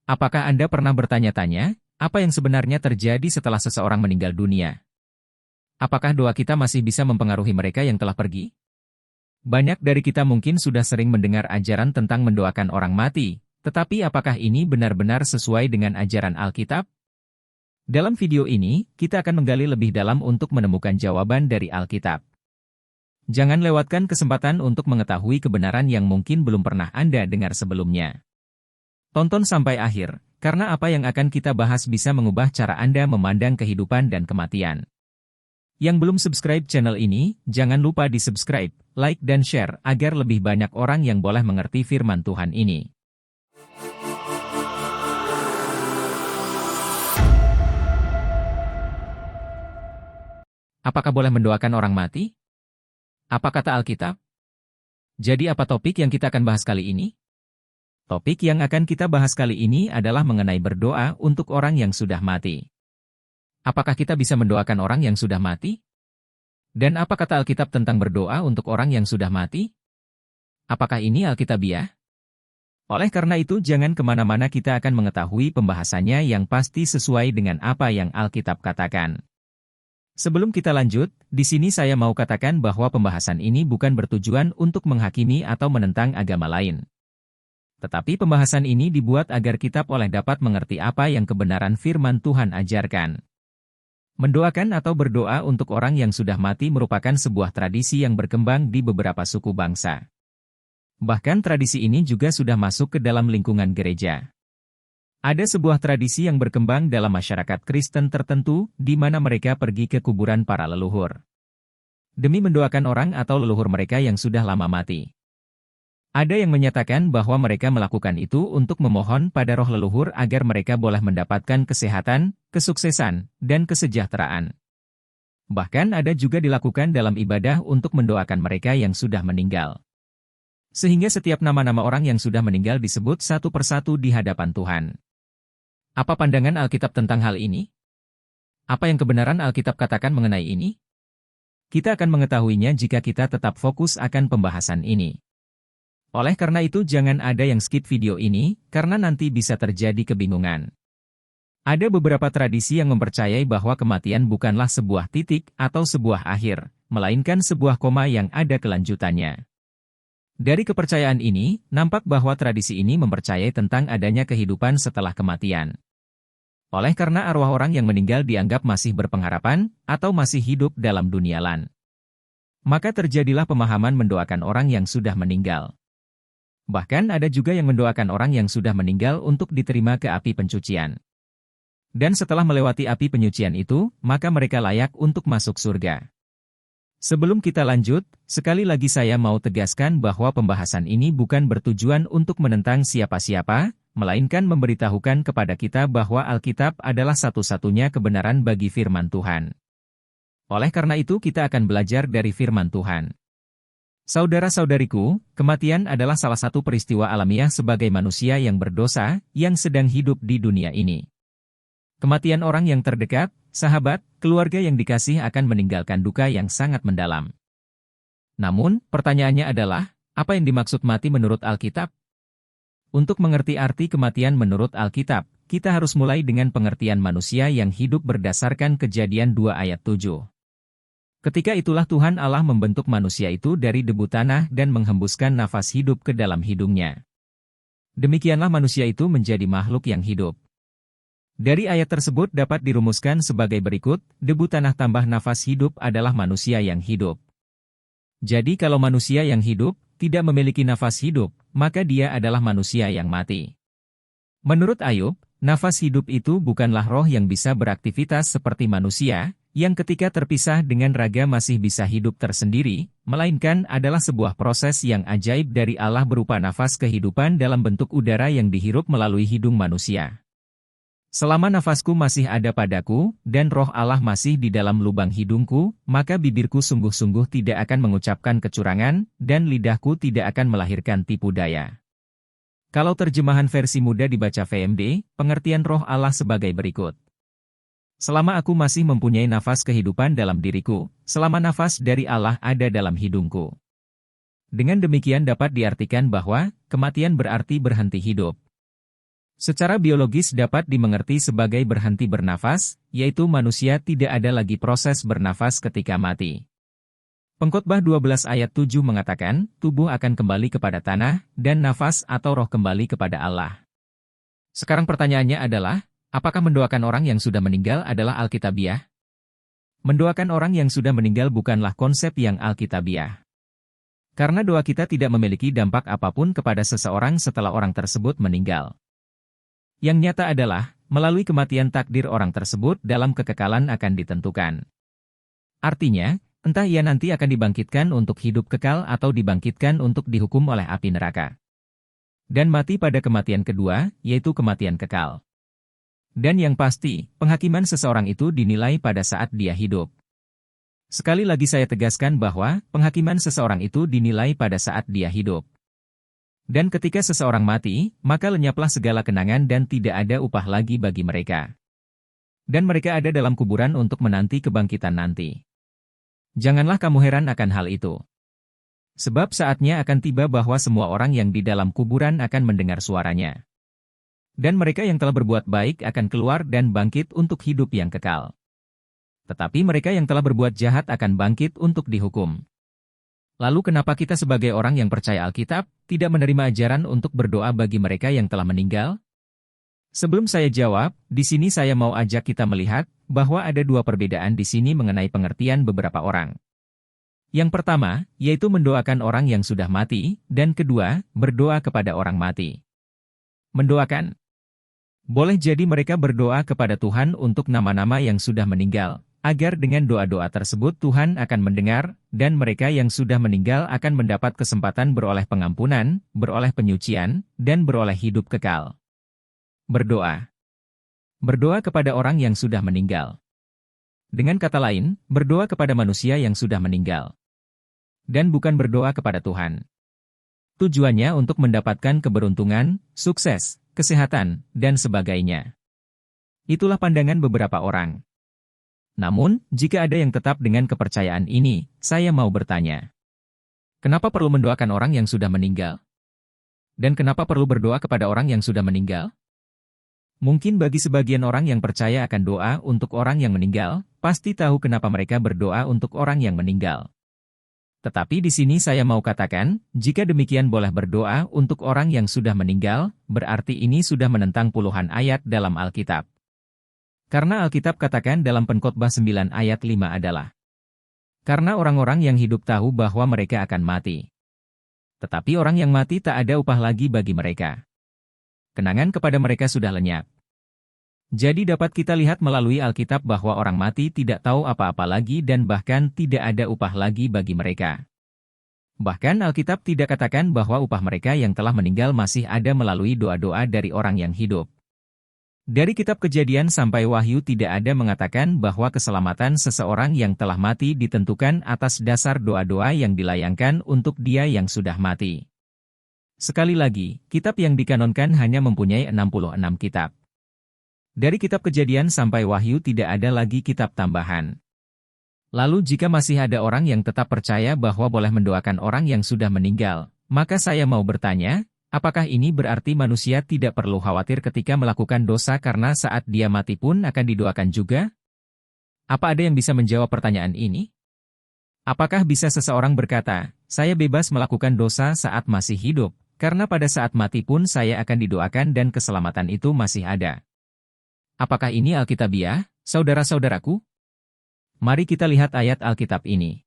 Apakah Anda pernah bertanya-tanya, apa yang sebenarnya terjadi setelah seseorang meninggal dunia? Apakah doa kita masih bisa mempengaruhi mereka yang telah pergi? Banyak dari kita mungkin sudah sering mendengar ajaran tentang mendoakan orang mati, tetapi apakah ini benar-benar sesuai dengan ajaran Alkitab? Dalam video ini, kita akan menggali lebih dalam untuk menemukan jawaban dari Alkitab. Jangan lewatkan kesempatan untuk mengetahui kebenaran yang mungkin belum pernah Anda dengar sebelumnya. Tonton sampai akhir, karena apa yang akan kita bahas bisa mengubah cara Anda memandang kehidupan dan kematian. Yang belum subscribe channel ini, jangan lupa di-subscribe, like dan share agar lebih banyak orang yang boleh mengerti firman Tuhan ini. Apakah boleh mendoakan orang mati? Apa kata Alkitab? Jadi apa topik yang kita akan bahas kali ini? Topik yang akan kita bahas kali ini adalah mengenai berdoa untuk orang yang sudah mati. Apakah kita bisa mendoakan orang yang sudah mati? Dan apa kata Alkitab tentang berdoa untuk orang yang sudah mati? Apakah ini Alkitabiah? Oleh karena itu jangan kemana-mana, kita akan mengetahui pembahasannya yang pasti sesuai dengan apa yang Alkitab katakan. Sebelum kita lanjut, di sini saya mau katakan bahwa pembahasan ini bukan bertujuan untuk menghakimi atau menentang agama lain. Tetapi pembahasan ini dibuat agar kita oleh dapat mengerti apa yang kebenaran firman Tuhan ajarkan. Mendoakan atau berdoa untuk orang yang sudah mati merupakan sebuah tradisi yang berkembang di beberapa suku bangsa. Bahkan tradisi ini juga sudah masuk ke dalam lingkungan gereja. Ada sebuah tradisi yang berkembang dalam masyarakat Kristen tertentu, di mana mereka pergi ke kuburan para leluhur demi mendoakan orang atau leluhur mereka yang sudah lama mati. Ada yang menyatakan bahwa mereka melakukan itu untuk memohon pada roh leluhur agar mereka boleh mendapatkan kesehatan, kesuksesan, dan kesejahteraan. Bahkan ada juga dilakukan dalam ibadah untuk mendoakan mereka yang sudah meninggal. Sehingga setiap nama-nama orang yang sudah meninggal disebut satu persatu di hadapan Tuhan. Apa pandangan Alkitab tentang hal ini? Apa yang kebenaran Alkitab katakan mengenai ini? Kita akan mengetahuinya jika kita tetap fokus akan pembahasan ini. Oleh karena itu jangan ada yang skip video ini, karena nanti bisa terjadi kebingungan. Ada beberapa tradisi yang mempercayai bahwa kematian bukanlah sebuah titik atau sebuah akhir, melainkan sebuah koma yang ada kelanjutannya. Dari kepercayaan ini, nampak bahwa tradisi ini mempercayai tentang adanya kehidupan setelah kematian. Oleh karena arwah orang yang meninggal dianggap masih berpengharapan, atau masih hidup dalam dunia lan. Maka terjadilah pemahaman mendoakan orang yang sudah meninggal. Bahkan ada juga yang mendoakan orang yang sudah meninggal untuk diterima ke api pencucian. Dan setelah melewati api penyucian itu, maka mereka layak untuk masuk surga. Sebelum kita lanjut, sekali lagi saya mau tegaskan bahwa pembahasan ini bukan bertujuan untuk menentang siapa-siapa, melainkan memberitahukan kepada kita bahwa Alkitab adalah satu-satunya kebenaran bagi firman Tuhan. Oleh karena itu kita akan belajar dari firman Tuhan. Saudara-saudariku, kematian adalah salah satu peristiwa alamiah sebagai manusia yang berdosa, yang sedang hidup di dunia ini. Kematian orang yang terdekat, sahabat, keluarga yang dikasih akan meninggalkan duka yang sangat mendalam. Namun, pertanyaannya adalah, apa yang dimaksud mati menurut Alkitab? Untuk mengerti arti kematian menurut Alkitab, kita harus mulai dengan pengertian manusia yang hidup berdasarkan Kejadian 2 ayat 7. Ketika itulah Tuhan Allah membentuk manusia itu dari debu tanah dan menghembuskan nafas hidup ke dalam hidungnya. Demikianlah manusia itu menjadi makhluk yang hidup. Dari ayat tersebut dapat dirumuskan sebagai berikut, debu tanah tambah nafas hidup adalah manusia yang hidup. Jadi kalau manusia yang hidup tidak memiliki nafas hidup, maka dia adalah manusia yang mati. Menurut Ayub, nafas hidup itu bukanlah roh yang bisa beraktivitas seperti manusia, yang ketika terpisah dengan raga masih bisa hidup tersendiri, melainkan adalah sebuah proses yang ajaib dari Allah berupa nafas kehidupan dalam bentuk udara yang dihirup melalui hidung manusia. Selama nafasku masih ada padaku, dan roh Allah masih di dalam lubang hidungku, maka bibirku sungguh-sungguh tidak akan mengucapkan kecurangan, dan lidahku tidak akan melahirkan tipu daya. Kalau terjemahan versi muda dibaca VMD, pengertian roh Allah sebagai berikut. Selama aku masih mempunyai nafas kehidupan dalam diriku, selama nafas dari Allah ada dalam hidungku. Dengan demikian dapat diartikan bahwa, kematian berarti berhenti hidup. Secara biologis dapat dimengerti sebagai berhenti bernafas, yaitu manusia tidak ada lagi proses bernafas ketika mati. Pengkhotbah 12 ayat 7 mengatakan, tubuh akan kembali kepada tanah, dan nafas atau roh kembali kepada Allah. Sekarang pertanyaannya adalah, apakah mendoakan orang yang sudah meninggal adalah Alkitabiah? Mendoakan orang yang sudah meninggal bukanlah konsep yang Alkitabiah. Karena doa kita tidak memiliki dampak apapun kepada seseorang setelah orang tersebut meninggal. Yang nyata adalah, melalui kematian takdir orang tersebut dalam kekekalan akan ditentukan. Artinya, entah ia nanti akan dibangkitkan untuk hidup kekal atau dibangkitkan untuk dihukum oleh api neraka. Dan mati pada kematian kedua, yaitu kematian kekal. Dan yang pasti, penghakiman seseorang itu dinilai pada saat dia hidup. Sekali lagi saya tegaskan bahwa, penghakiman seseorang itu dinilai pada saat dia hidup. Dan ketika seseorang mati, maka lenyaplah segala kenangan dan tidak ada upah lagi bagi mereka. Dan mereka ada dalam kuburan untuk menanti kebangkitan nanti. Janganlah kamu heran akan hal itu. Sebab saatnya akan tiba bahwa semua orang yang di dalam kuburan akan mendengar suaranya. Dan mereka yang telah berbuat baik akan keluar dan bangkit untuk hidup yang kekal. Tetapi mereka yang telah berbuat jahat akan bangkit untuk dihukum. Lalu kenapa kita sebagai orang yang percaya Alkitab, tidak menerima ajaran untuk berdoa bagi mereka yang telah meninggal? Sebelum saya jawab, di sini saya mau ajak kita melihat, bahwa ada dua perbedaan di sini mengenai pengertian beberapa orang. Yang pertama, yaitu mendoakan orang yang sudah mati, dan kedua, berdoa kepada orang mati. Mendoakan. Boleh jadi mereka berdoa kepada Tuhan untuk nama-nama yang sudah meninggal, agar dengan doa-doa tersebut Tuhan akan mendengar, dan mereka yang sudah meninggal akan mendapat kesempatan beroleh pengampunan, beroleh penyucian, dan beroleh hidup kekal. Berdoa. Berdoa kepada orang yang sudah meninggal. Dengan kata lain, berdoa kepada manusia yang sudah meninggal. Dan bukan berdoa kepada Tuhan. Tujuannya untuk mendapatkan keberuntungan, sukses, kesehatan, dan sebagainya. Itulah pandangan beberapa orang. Namun, jika ada yang tetap dengan kepercayaan ini, saya mau bertanya. Kenapa perlu mendoakan orang yang sudah meninggal? Dan kenapa perlu berdoa kepada orang yang sudah meninggal? Mungkin bagi sebagian orang yang percaya akan doa untuk orang yang meninggal, pasti tahu kenapa mereka berdoa untuk orang yang meninggal. Tetapi di sini saya mau katakan, jika demikian boleh berdoa untuk orang yang sudah meninggal, berarti ini sudah menentang puluhan ayat dalam Alkitab. Karena Alkitab katakan dalam Pengkhotbah 9 ayat 5 adalah, karena orang-orang yang hidup tahu bahwa mereka akan mati. Tetapi orang yang mati tak ada upah lagi bagi mereka. Kenangan kepada mereka sudah lenyap. Jadi dapat kita lihat melalui Alkitab bahwa orang mati tidak tahu apa-apa lagi dan bahkan tidak ada upah lagi bagi mereka. Bahkan Alkitab tidak katakan bahwa upah mereka yang telah meninggal masih ada melalui doa-doa dari orang yang hidup. Dari kitab Kejadian sampai Wahyu tidak ada mengatakan bahwa keselamatan seseorang yang telah mati ditentukan atas dasar doa-doa yang dilayangkan untuk dia yang sudah mati. Sekali lagi, kitab yang dikanonkan hanya mempunyai 66 kitab. Dari kitab Kejadian sampai Wahyu tidak ada lagi kitab tambahan. Lalu jika masih ada orang yang tetap percaya bahwa boleh mendoakan orang yang sudah meninggal, maka saya mau bertanya, apakah ini berarti manusia tidak perlu khawatir ketika melakukan dosa karena saat dia mati pun akan didoakan juga? Apa ada yang bisa menjawab pertanyaan ini? Apakah bisa seseorang berkata, saya bebas melakukan dosa saat masih hidup, karena pada saat mati pun saya akan didoakan dan keselamatan itu masih ada? Apakah ini Alkitabiah, saudara-saudaraku? Mari kita lihat ayat Alkitab ini.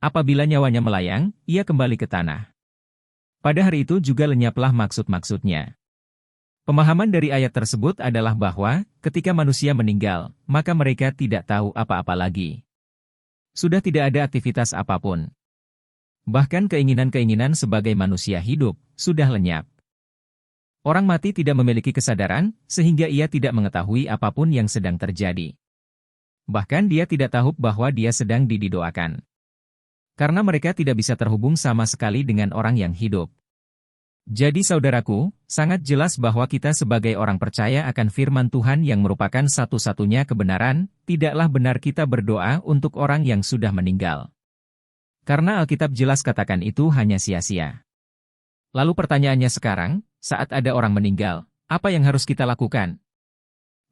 Apabila nyawanya melayang, ia kembali ke tanah. Pada hari itu juga lenyaplah maksud-maksudnya. Pemahaman dari ayat tersebut adalah bahwa, ketika manusia meninggal, maka mereka tidak tahu apa-apa lagi. Sudah tidak ada aktivitas apapun. Bahkan keinginan-keinginan sebagai manusia hidup, sudah lenyap. Orang mati tidak memiliki kesadaran, sehingga ia tidak mengetahui apapun yang sedang terjadi. Bahkan dia tidak tahu bahwa dia sedang didoakan. Karena mereka tidak bisa terhubung sama sekali dengan orang yang hidup. Jadi saudaraku, sangat jelas bahwa kita sebagai orang percaya akan firman Tuhan yang merupakan satu-satunya kebenaran, tidaklah benar kita berdoa untuk orang yang sudah meninggal. Karena Alkitab jelas katakan itu hanya sia-sia. Lalu pertanyaannya sekarang, saat ada orang meninggal, Apa yang harus kita lakukan?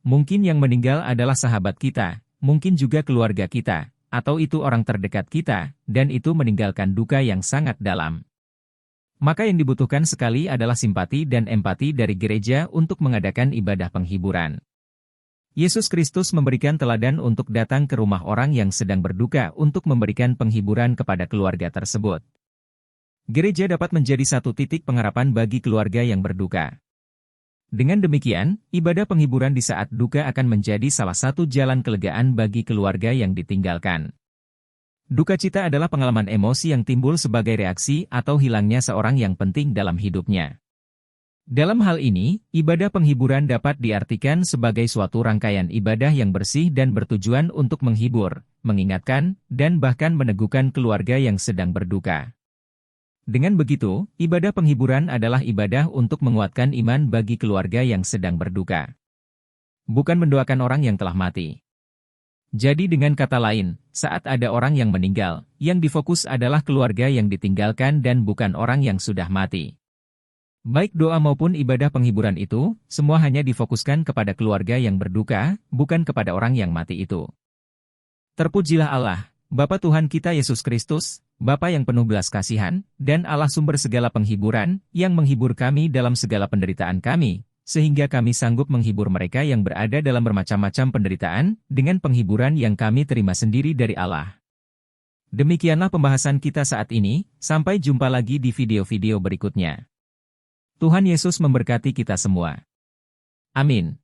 Mungkin yang meninggal adalah sahabat kita, mungkin juga keluarga kita, atau itu orang terdekat kita, dan itu meninggalkan duka yang sangat dalam. Maka yang dibutuhkan sekali adalah simpati dan empati dari gereja untuk mengadakan ibadah penghiburan. Yesus Kristus memberikan teladan untuk datang ke rumah orang yang sedang berduka untuk memberikan penghiburan kepada keluarga tersebut. Gereja dapat menjadi satu titik pengharapan bagi keluarga yang berduka. Dengan demikian, ibadah penghiburan di saat duka akan menjadi salah satu jalan kelegaan bagi keluarga yang ditinggalkan. Duka cita adalah pengalaman emosi yang timbul sebagai reaksi atau hilangnya seorang yang penting dalam hidupnya. Dalam hal ini, ibadah penghiburan dapat diartikan sebagai suatu rangkaian ibadah yang bersih dan bertujuan untuk menghibur, mengingatkan, dan bahkan meneguhkan keluarga yang sedang berduka. Dengan begitu, ibadah penghiburan adalah ibadah untuk menguatkan iman bagi keluarga yang sedang berduka. Bukan mendoakan orang yang telah mati. Jadi dengan kata lain, saat ada orang yang meninggal, yang difokus adalah keluarga yang ditinggalkan dan bukan orang yang sudah mati. Baik doa maupun ibadah penghiburan itu, semua hanya difokuskan kepada keluarga yang berduka, bukan kepada orang yang mati itu. Terpujilah Allah, Bapa Tuhan kita Yesus Kristus, Bapa yang penuh belas kasihan, dan Allah sumber segala penghiburan, yang menghibur kami dalam segala penderitaan kami, sehingga kami sanggup menghibur mereka yang berada dalam bermacam-macam penderitaan, dengan penghiburan yang kami terima sendiri dari Allah. Demikianlah pembahasan kita saat ini, sampai jumpa lagi di video-video berikutnya. Tuhan Yesus memberkati kita semua. Amin.